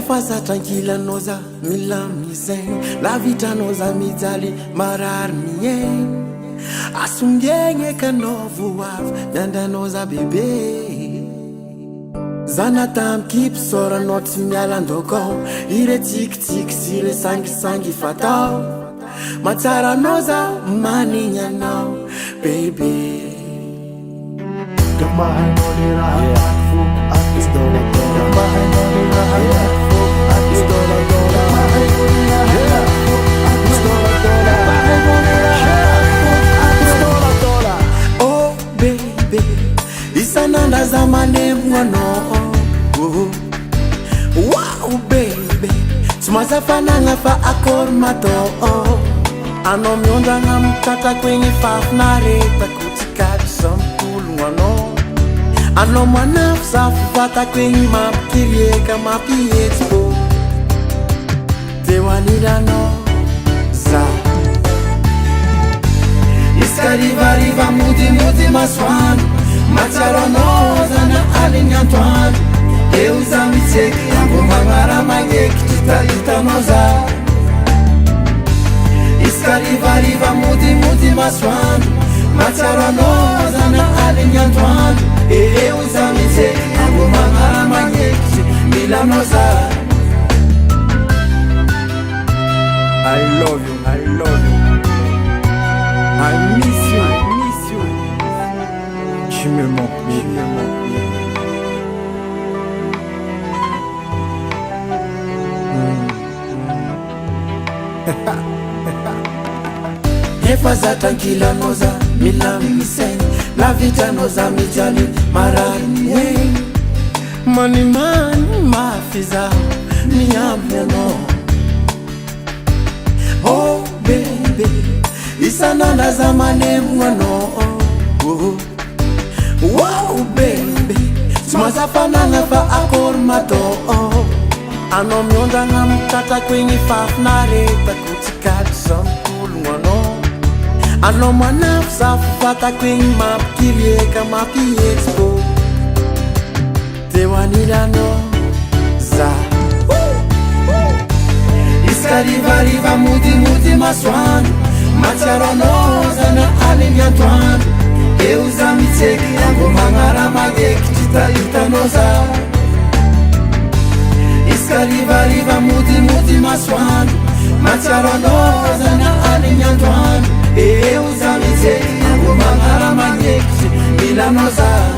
Efa tranquille noza milamizeng la vita noza mijali marar mien asungenge kanovuav nanda noza bebe zana tam kip sora not miala ndoko ire tik sire sangi fatao matara noza maninya now baby Kamahan mo ni Rahafu at Istola Tola. Kamahan mo ni Rahafu at Istola Tola. Kamahan mo ni Rahafu at Istola Tola. Kamahan mo ni Rahafu at Istola Tola. Oh baby, isananda zamane mwana. Wow baby, tumazafana ngafa akor mato. Ano mionda ngamtata kwenye fafnareta kutikari sampulu mwana. Ano mwana fsafata kwenye mapkirieka mapietbo Tewanida no za Iskariva mudi maswan Matara no zana alinyantuan Euza miteki yangu mangara mageki Tutalita noza Iskariva mudi maswan Matara no zana alinyantuan Euza miteki yangu mangara mageki Milanoza I love you. I miss you. Tu me manques. Efa tranquila noza milamisen la vita noza mijali marani mani mafiza miyameno. Oh baby, isananda zamane mwano. Wow baby, tumazafana ngafa akor mato. Ano mionda ngamtata kwenye fafnareta kutikati sampulu mwano. Ano mwana fsafata kwenye mapkirieka mapietbo Tewanida no za Iskariva mudi maswan Matara no zana alinyantuan Euza miteki yangu mangara mageki Tutalita noza Iskariva mudi maswan Matara no zana alinyantuan Euza miteki yangu mangara mageki Milanoza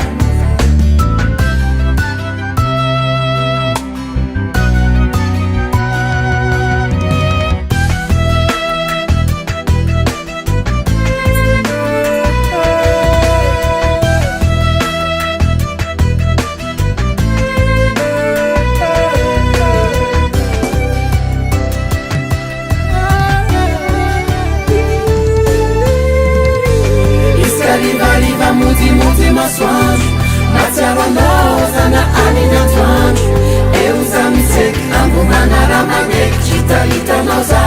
mudi maswan Matara no zana alinyantuan Euza miteki yangu mangara mageki Tutalita noza